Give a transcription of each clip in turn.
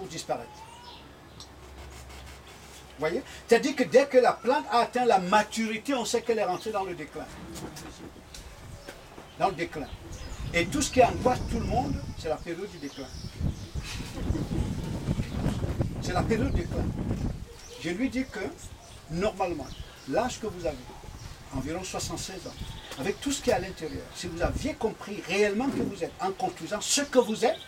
pour disparaître. Vous voyez? C'est-à-dire que dès que la plante a atteint la maturité, on sait qu'elle est rentrée dans le déclin. Dans le déclin. Et tout ce qui angoisse tout le monde, c'est la période du déclin. C'est la période du déclin. Je lui dis que, normalement, l'âge que vous avez, environ 76 ans, avec tout ce qui est à l'intérieur, si vous aviez compris réellement que vous êtes, en conclusion, ce que vous êtes,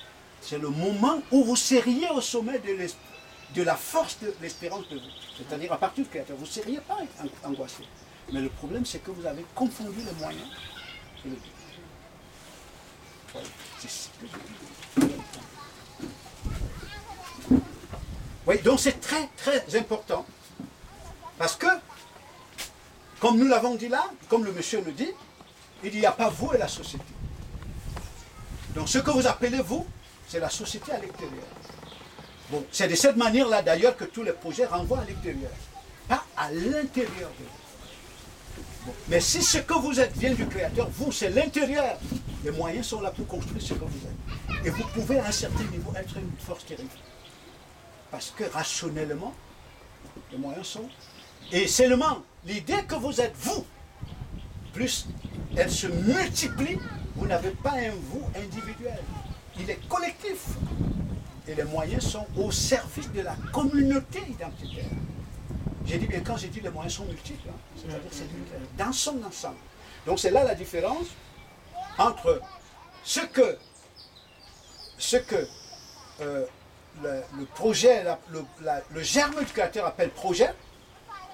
c'est le moment où vous seriez au sommet de la force de l'espérance de vous. C'est-à-dire à partir du Créateur, vous ne seriez pas angoissé. Mais le problème, c'est que vous avez confondu les moyens et le but. C'est ce que je dis. Oui, donc c'est très très important. Parce que, comme nous l'avons dit là, comme le monsieur nous dit, il n'y a pas vous et la société. Donc ce que vous appelez vous, c'est la société à l'extérieur. Bon, c'est de cette manière-là d'ailleurs que tous les projets renvoient à l'extérieur, pas à l'intérieur de vous. Bon. Mais si ce que vous êtes vient du Créateur, vous c'est l'intérieur, les moyens sont là pour construire ce que vous êtes. Et vous pouvez à un certain niveau être une force terrible. Parce que rationnellement, les moyens sont... Et seulement l'idée que vous êtes vous, plus elle se multiplie, vous n'avez pas un vous individuel. Il est collectif. Et les moyens sont au service de la communauté identitaire. J'ai dit bien, quand j'ai dit les moyens sont multiples, hein, c'est-à-dire c'est dans son ensemble. Donc c'est là la différence entre ce que le projet, le germe du Créateur appelle projet,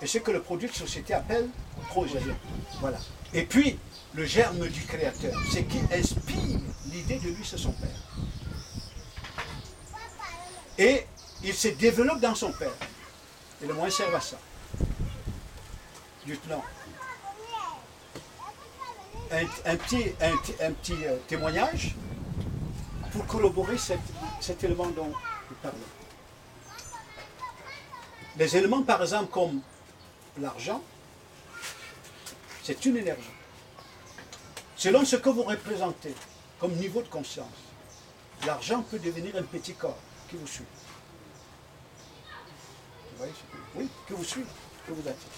et ce que le produit de société appelle projet. Voilà. Et puis, le germe du Créateur, c'est qui inspire l'idée de lui, c'est son Père. Et il se développe dans son Père. Et le moyen sert à ça. Lieutenant. Un petit témoignage pour corroborer cet élément dont nous parlons. Les éléments, par exemple, comme l'argent, c'est une énergie. Selon ce que vous représentez comme niveau de conscience, l'argent peut devenir un petit corps qui vous suit. Vous voyez, oui, qui vous suit, que vous attire.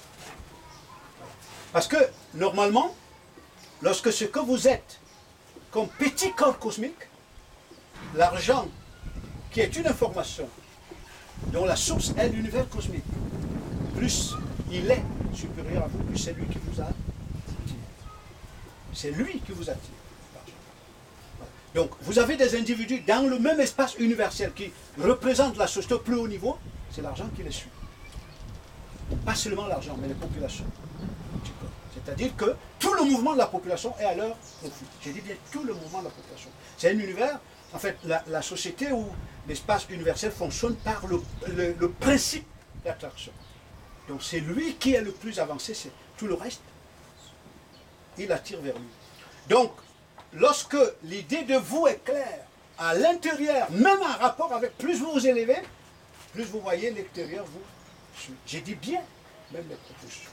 Parce que, normalement, lorsque ce que vous êtes comme petit corps cosmique, l'argent, qui est une information, dont la source est l'univers cosmique, plus il est supérieur à vous, plus c'est lui qui vous attire. C'est lui qui vous attire. Donc, vous avez des individus dans le même espace universel qui représentent la société au plus haut niveau, c'est l'argent qui les suit. Pas seulement l'argent, mais les populations. C'est-à-dire que tout le mouvement de la population est à leur profit. J'ai dit bien tout le mouvement de la population. C'est un univers, en fait, la société où l'espace universel fonctionne par le principe d'attraction. Donc c'est lui qui est le plus avancé, c'est tout le reste, il attire vers lui. Donc, lorsque l'idée de vous est claire, à l'intérieur, même en rapport avec plus vous vous élevez, plus vous voyez l'extérieur vous suit. J'ai dit bien, même les propulsions.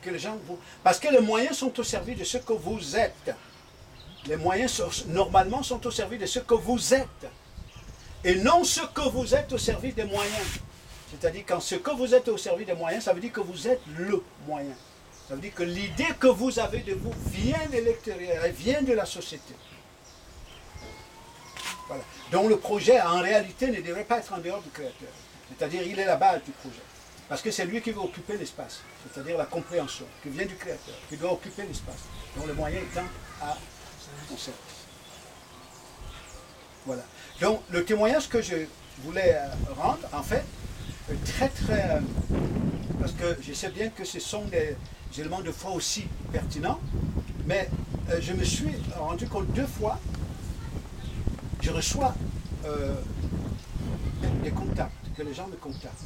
Que les gens vous... Parce que les moyens sont au service de ce que vous êtes. Les moyens, normalement, sont au service de ce que vous êtes. Et non ce que vous êtes au service des moyens. C'est-à-dire, quand ce que vous êtes au service des moyens, ça veut dire que vous êtes le moyen. Ça veut dire que l'idée que vous avez de vous vient de l'extérieur, elle vient de la société. Voilà. Donc le projet, en réalité, ne devrait pas être en dehors du Créateur. C'est-à-dire, il est la base du projet. Parce que c'est lui qui veut occuper l'espace. C'est-à-dire la compréhension, qui vient du Créateur, qui doit occuper l'espace. Donc le moyen étant à son service. Voilà. Donc le témoignage que je voulais rendre, en fait, parce que je sais bien que ce sont des éléments de foi aussi pertinents, mais je me suis rendu compte 2 fois, je reçois des contacts, que les gens me contactent.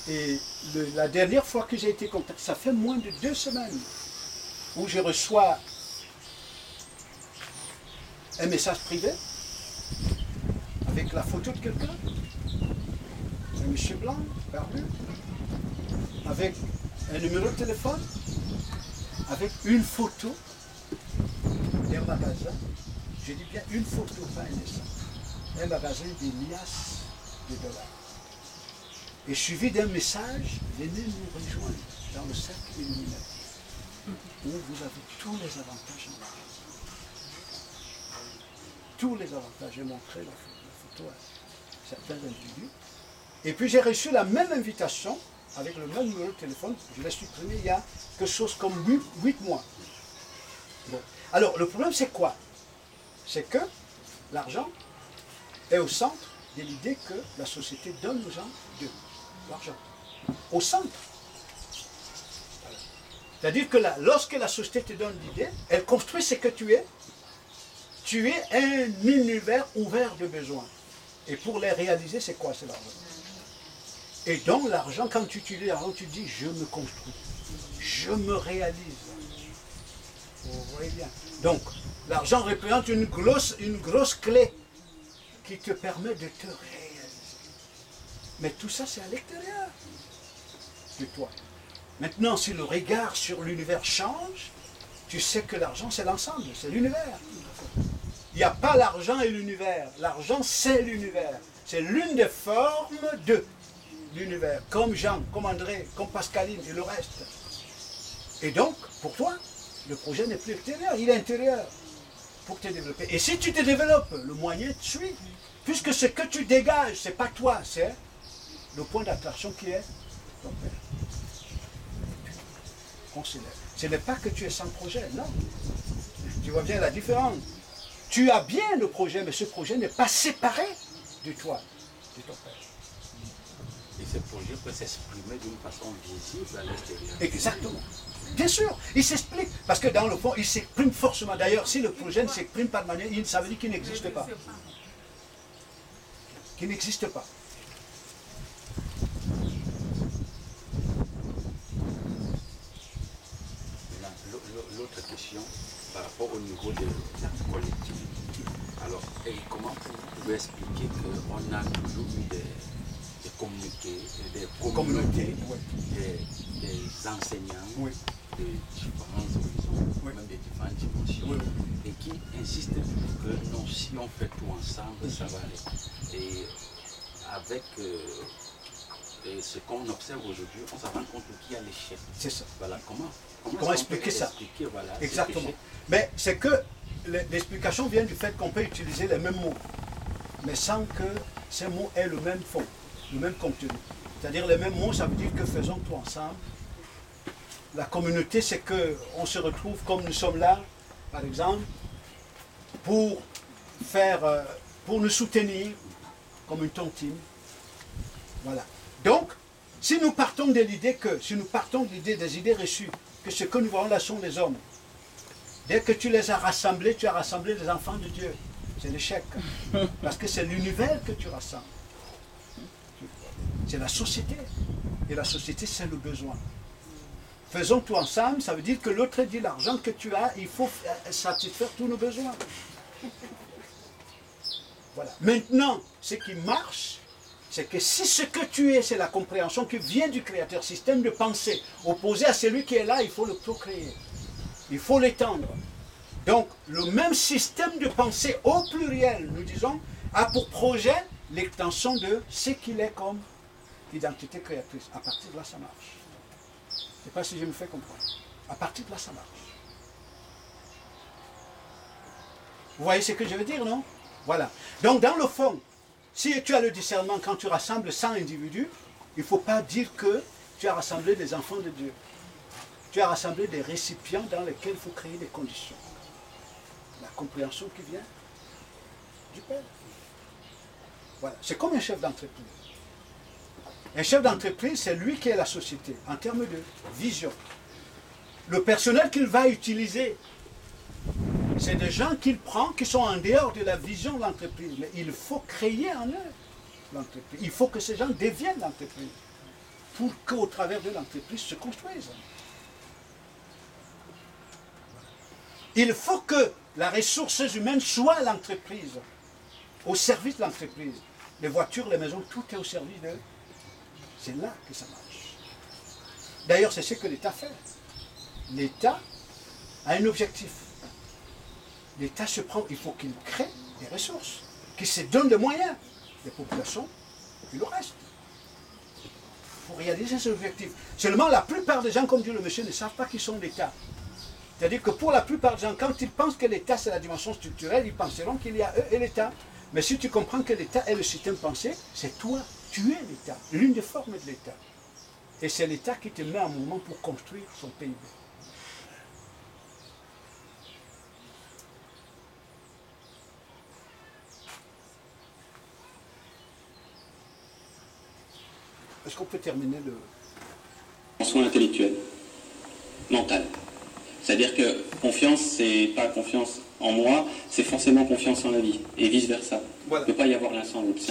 Et la dernière fois que j'ai été contacté, ça fait moins de 2 semaines, où je reçois un message privé, avec la photo de quelqu'un, un monsieur blanc, barbu, avec un numéro de téléphone, avec une photo d'un magasin. Je dis bien une photo, pas un dessin. un magasin des liasses de dollars. Et suivi d'un message, venez nous rejoindre dans le cercle illuminatif, où vous avez tous les avantages en l'argent. Tous les avantages. J'ai montré la photo à certains individus. Et puis j'ai reçu la même invitation, avec le même numéro de téléphone, je l'ai supprimé il y a quelque chose comme 8 mois. Bon. Alors, le problème, c'est quoi? C'est que l'argent est au centre de l'idée que la société donne aux gens de l'argent. Au centre. Voilà. C'est-à-dire que lorsque la société te donne l'idée, elle construit ce que tu es. Tu es un univers ouvert de besoins. Et pour les réaliser, c'est quoi? C'est l'argent. Et donc, l'argent, quand tu utilises l'argent, tu dis, je me construis. Je me réalise. Vous voyez bien. Donc, l'argent représente une grosse clé qui te permet de te réaliser. Mais tout ça, c'est à l'extérieur de toi. Maintenant, si le regard sur l'univers change, tu sais que l'argent, c'est l'ensemble, c'est l'univers. Il n'y a pas l'argent et l'univers. L'argent, c'est l'univers. C'est l'une des formes de l'univers. Comme Jean, comme André, comme Pascaline et le reste. Et donc, pour toi, le projet n'est plus extérieur, il est intérieur pour te développer. Et si tu te développes, le moyen te suit. Puisque ce que tu dégages, ce n'est pas toi, c'est le point d'attraction qui est ton Père. Considère. Ce n'est pas que tu es sans projet, non. Tu vois bien la différence. Tu as bien le projet, mais ce projet n'est pas séparé de toi, de ton Père. Et ce projet peut s'exprimer d'une façon visible à l'extérieur. Exactement. Bien sûr, il s'explique. Parce que dans le fond, il s'exprime forcément. D'ailleurs, si le projet ne s'exprime pas de manière, ça veut dire qu'il n'existe pas. Qu'il n'existe pas. L'autre question, par rapport au niveau de la collectivité. Alors, comment vous pouvez expliquer qu'on a toujours eu des communautés, des enseignants de différents horizons, même de différentes dimensions, et qui insistent toujours que non, si on fait tout ensemble, ça va aller. Et avec ce qu'on observe aujourd'hui, on se rend compte qu'il y a l'échec. C'est ça. Voilà, comment expliquer ça? Voilà, exactement. Mais c'est que l'explication vient du fait qu'on peut utiliser les mêmes mots, mais sans que ces mots aient le même fond, le même contenu. C'est-à-dire les mêmes mots, ça veut dire que faisons tout ensemble. La communauté, c'est qu'on se retrouve comme nous sommes là, par exemple, pour nous soutenir comme une tontine. Voilà. Donc, si nous partons de l'idée des idées reçues, que ce que nous voyons là sont les hommes, dès que tu les as rassemblés, tu as rassemblé les enfants de Dieu. C'est l'échec. Parce que c'est l'univers que tu rassembles. C'est la société. Et la société, c'est le besoin. Faisons tout ensemble, ça veut dire que l'autre dit l'argent que tu as, il faut satisfaire tous nos besoins. Voilà. Maintenant, ce qui marche, c'est que si ce que tu es, c'est la compréhension qui vient du Créateur, système de pensée, opposé à celui qui est là, il faut le procréer. Il faut l'étendre. Donc, le même système de pensée au pluriel, nous disons, a pour projet l'extension de ce qu'il est comme identité créatrice. À partir de là, ça marche. Je ne sais pas si je me fais comprendre. À partir de là, ça marche. Vous voyez ce que je veux dire, non? Voilà. Donc, dans le fond, si tu as le discernement, quand tu rassembles 100 individus, il ne faut pas dire que tu as rassemblé des enfants de Dieu. Tu as rassemblé des récipients dans lesquels il faut créer des conditions. La compréhension qui vient du Père. Voilà. C'est comme un chef d'entreprise. Un chef d'entreprise, c'est lui qui est la société, en termes de vision. Le personnel qu'il va utiliser, c'est des gens qu'il prend qui sont en dehors de la vision de l'entreprise. Mais il faut créer en eux l'entreprise. Il faut que ces gens deviennent l'entreprise pour qu'au travers de l'entreprise se construisent. Il faut que la ressource humaine soit l'entreprise, au service de l'entreprise. Les voitures, les maisons, tout est au service de... C'est là que ça marche. D'ailleurs, c'est ce que l'État fait. L'État a un objectif. L'État se prend, il faut qu'il crée des ressources. qui se donne les moyens, les populations et le reste, pour réaliser ces objectifs. Seulement, la plupart des gens, comme dit le monsieur, ne savent pas qui sont l'État. C'est-à-dire que pour la plupart des gens, quand ils pensent que l'État c'est la dimension structurelle, ils penseront qu'il y a eux et l'État. Mais si tu comprends que l'État est le système pensé, c'est toi, tu es l'État, l'une des formes de l'État. Et c'est l'État qui te met en mouvement pour construire son PIB. Est-ce qu'on peut terminer le... En soin intellectuel, mental. C'est-à-dire que confiance, c'est pas confiance en moi, c'est forcément confiance en la vie, et vice-versa. Voilà. Il ne peut pas y avoir l'un sans l'autre.